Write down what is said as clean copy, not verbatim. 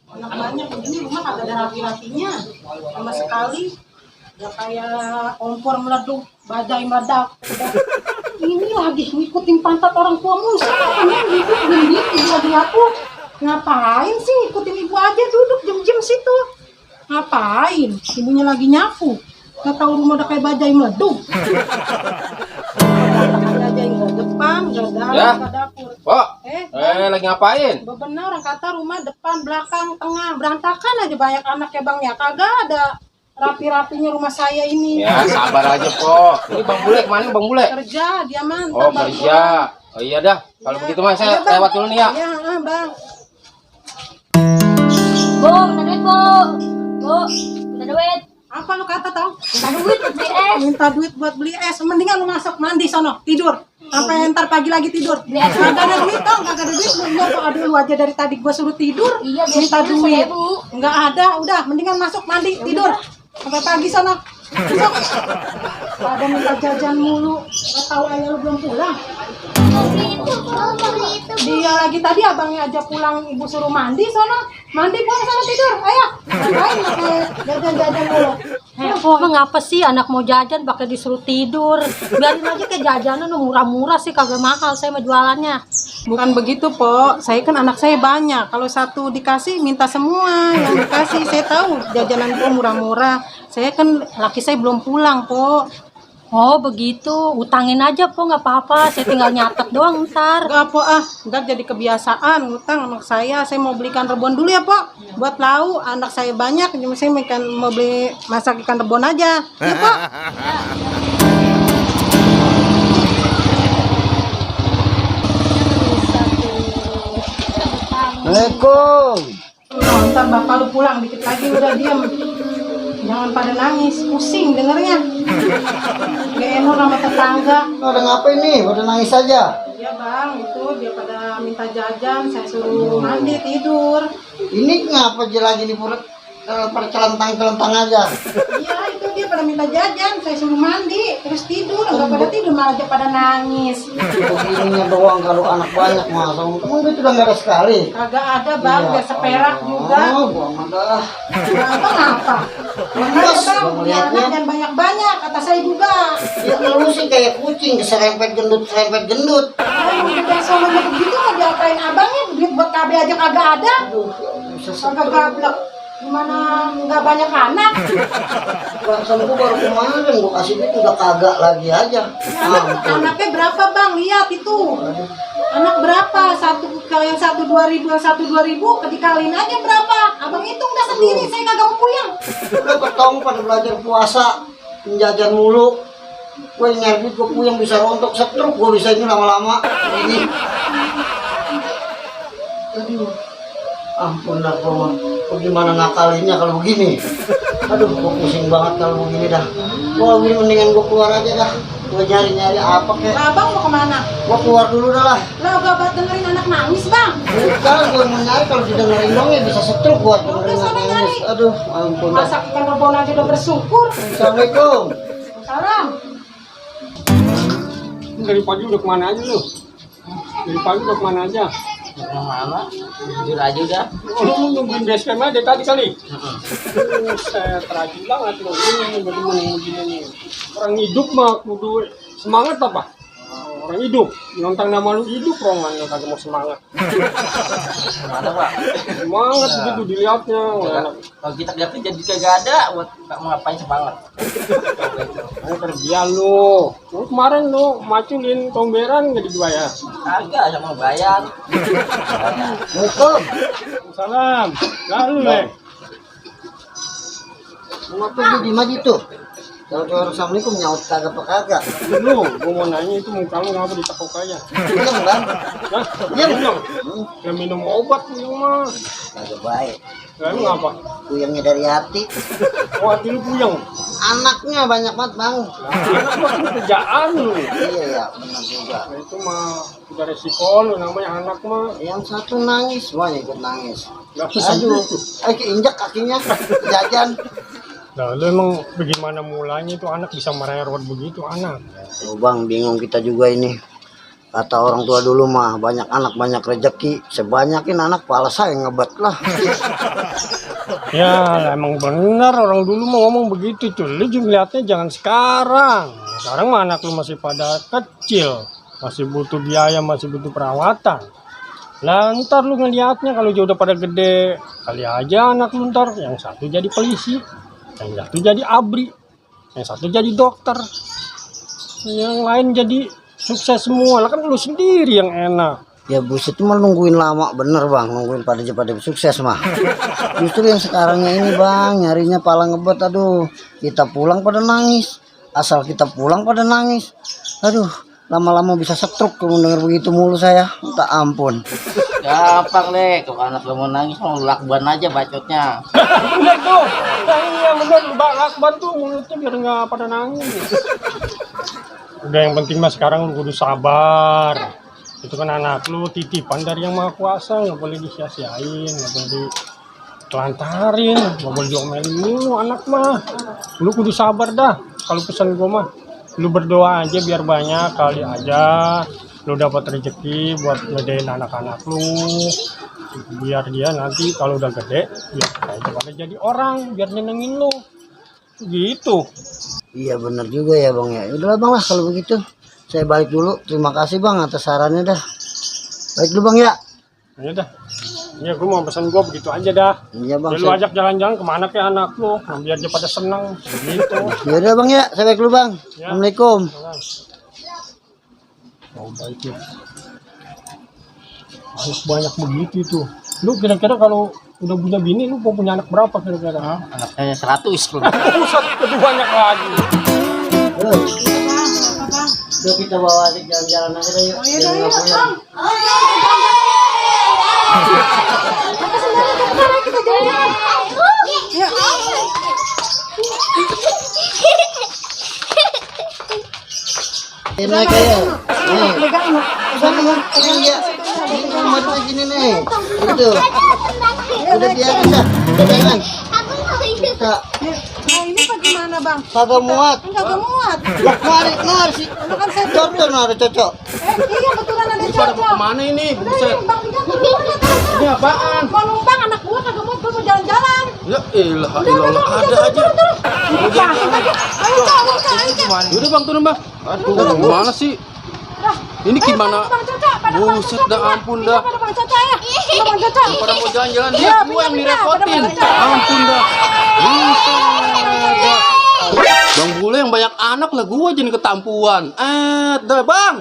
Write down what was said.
Anak banyak begini rumah kagak ada rapi-rapinya sama sekali. Udah kayak kompor meleduk, badai meledak. Ini lagi ngikutin pantat orang tua mulu. Ini gitu lagi aku. Ngapain sih ngikutin ibu aja, duduk jem-jem situ. Ngapain? Ibunya lagi nyapu. Gak tahu rumah udah kayak bajai meleduk. Aja yang ke depan, gak dalam, ke dapur. Kok? Lagi ngapain? Benar orang kata rumah depan, belakang, tengah berantakan aja, banyak anak ya bang ya. Kagak ada rapi-rapinya rumah saya ini. Ya sabar aja kok. Ini Bang Bule kemana Bang Bule? Kerja dia man. Oh kerja. Oh iya dah. Kalau begitu mah saya lewat dulu nih ya. Iya bang. Bu, minta duit bu. Bu, minta duit. Apa lu kata tau? Minta duit buat beli es. Minta duit buat beli es. Mendingan lu masuk mandi sono, tidur. Sampai ntar pagi lagi tidur. Beli es. Kagak ada duit tau, kagak ada duit. Lu kok ada lu aja dari tadi gua suruh tidur. Iya, minta biasanya duit. 1.000. Enggak ada, udah mendingan masuk mandi, tidur. Sampai pagi sono. Masuk. Pada minta jajan mulu. Gak tahu ayah lu belum pulang. Dia lagi tadi abangnya aja pulang, ibu suruh mandi sono. Mandi pulang sana tidur. Ayo. Ngapain pakai jajan-jajan mulu? Emang ngapa sih anak mau jajan pakai disuruh tidur? Biarin aja kayak jajanan murah-murah sih, kagak mahal saya mah jualannya. Bukan begitu, Po. Saya kan anak saya banyak. Kalau satu dikasih, minta semua yang dikasih. Saya tahu jajanan Po murah-murah. Saya kan laki saya belum pulang, Po. Oh begitu, utangin aja Po, nggak apa-apa. Saya tinggal nyatet doang ntar. Enggak, Po. Ntar jadi kebiasaan ngutang anak saya. Saya mau beli ikan rebon dulu ya, Po. Buat lauk, anak saya banyak. Cuma saya mau beli masak ikan rebon aja. Ya, Po. Assalamualaikum. Ntar bapak lu pulang dikit lagi udah diem. Jangan pada nangis, pusing dengernya. Gak enak sama tetangga. Ada ngapain nih? Udah nangis aja. Ya bang, itu dia pada minta jajan, saya suruh mandi tidur. Ini ngapa aja lagi nih percelentang-celentang aja? Iya itu dia pada minta jajan, saya suruh mandi terus tidur. Enggak pada tidur malah aja pada nangis. Begininya doang kalau anak banyak masa. Emang itu udah nggak ada sekali. Kagak ada bang, Iya, biar seperak juga. Oh, gua madah. Kenapa? Lemes, Bang, gua punya ngeliatnya. anak dan banyak-banyak, kata saya juga. Ya lu sih kayak kucing serempet gendut. Ayo udah soalnya begitu mau diapain abangnya, duit buat KB aja kagak ada. Aduh, bisa Kagak gablek. Gimana nggak banyak anak? perasaan gua baru kemarin gua kasih duit udah kagak lagi aja. Anaknya berapa bang? Lihat itu. Anak berapa? Kalau yang satu 2.000, yang satu 2.000, dikaliin aja berapa? Abang hitung dah sendiri, saya kagak mau puyeng. Udah ketong pada belajar puasa, penjajan mulu. Gue nyari duit, gue puyeng bisa rontok setruk, gue bisa ini lama-lama. Ini. Aduh. Ampun dah kok. Gimana ngakalinnya kalau begini? Aduh, gue pusing banget kalau begini dah. Wah, ini mendingan gue keluar aja dah. Gue nyari-nyari apa kek. Lah, abang mau kemana? Gue keluar dulu dah lah. Lah gak buat dengerin anak nangis bang. Bukan, gue mau nyari kalau didengerin dong ya bisa setruk gue dengerin anak nangis. Aduh, ampun dah. Masak ikan rebon aja udah bersyukur. Assalamualaikum. Salam. Dari pagi udah kemana aja lu? Dari pagi udah kemana aja? Mana? Jujur aja udah. Lu nungguin basecamp aja tadi kali? Saya terajin banget lu. Ini bener-bener begini nih. Orang hidup mah kudu semangat apa? Orang hidup, nonton nama lu hidup, rongan lu kagak mau semangat. Mana Pak? Semangat begitu dilihatnya. Kalau kita lihatnya jadi kagak ada, buat mau ngapain semangat? Ayo kerja lu. Lu kemarin lu maculin tomberan nggak dibayar. Kagak, sama bayar. Assalamualaikum. Salam. Lalu leh. Kenapa lu di maju tuh? Kalau assalamualaikum nyaut kagak apa kagak. Lu, gua mau nanya itu muka lu ngapa ditekuk aja? Diam kan? Hah? Diam. Ya minum obat lu mah. Kagak baik. Lah lu ngapa? Puyengnya dari hati. Oh, hati lu puyeng. Anaknya banyak banget bang. Nah, anak gua itu kerjaan lu. Iya ya benar juga. Nah, itu mah udah resiko lu, namanya anak mah. Yang satu nangis, semuanya ikut nangis. Gak bisa Aduh, gitu. keinjak kakinya jajan. Nah, lu emang bagaimana mulanya itu anak bisa merewet begitu anak? Oh bang, bingung kita juga ini. Kata orang tua dulu mah, banyak anak banyak rezeki, sebanyakin anak pala saya ngebet lah. Ya emang bener orang dulu mau ngomong begitu cuy. Lu juga lihatnya jangan sekarang. Sekarang mah anak lu masih pada kecil, masih butuh biaya, masih butuh perawatan. Lah ntar lu ngelihatnya kalau udah pada gede, kali aja anak lu ntar yang satu jadi polisi, yang satu jadi abri, yang satu jadi dokter, yang lain jadi sukses semua. Lah kan lu sendiri yang enak. Ya buset itu mah nungguin lama bener bang, nungguin pada sukses mah. Justru yang sekarangnya ini bang, nyarinya pala ngebet, aduh. Kita pulang pada nangis, asal kita pulang pada nangis. Aduh, lama-lama bisa stroke kalau denger begitu mulu saya, minta ampun. Gampang deh, kalau anak lu mau nangis mau lakban aja bacotnya. Udah tuh, iya bener, lakban tuh mulutnya biar nggak pada nangis. Udah yang penting mah sekarang lu kudu sabar. Itu kan anak lu titipan dari yang maha kuasa, nggak boleh disia-siain, nggak boleh ditelantarin, nggak boleh diomelin mulu anak mah. Lu kudu sabar dah. Kalau pesan gua mah, lu berdoa aja biar banyak, kali aja lu dapat rezeki buat ngedein anak-anak lu, biar dia nanti kalau udah gede biar pada jadi orang, biar nyenengin lu gitu. Iya bener juga ya bang ya. Udahlah bang lah kalau begitu. Saya balik dulu. Terima kasih bang atas sarannya dah. Balik dulu bang ya. Ya dah. Ya gue mau pesan gue begitu aja dah. Iya bang. Ya, lu ajak jalan-jalan kemana ke anak lu, biar dia pada senang gitu. Ya udah bang ya. Saya balik dulu bang. Ya. Assalamualaikum. Oh baik ya. Anak banyak begitu itu. Lu kira-kira kalau udah punya bini, lu mau punya anak berapa kira-kira? Anaknya 100. Pusat lebih banyak lagi. Yuk kita bawa adik jalan-jalan aja deh yuk. Biar nggak pulang. Enak ya. Nih. Pegang ya. Ini kamu maju di sini nih. Gitu. Udah biasa dah. Pegangan. Bisa. Nah ini bagaimana bang? Kagak muat. Enggak muat. Mari sih. Cocok nara cocok. Iya betulan ada Pada cocok. kemana ini? Buset. Bang Ini apaan? mau numpang anak gua kagak mau, gua mau jalan-jalan. Ya elah, ada aja. Udah bang, turun bang. Aduh, gimana sih? Ini gimana? Buset dah, ampun dah. Bang Caca ya. Bang Caca. Pada mau jalan-jalan, dia gua yang direpotin. Ampun dah. Buset dah. Bang Bule yang banyak anak lah, gua jadi ketampuan. Dah bang.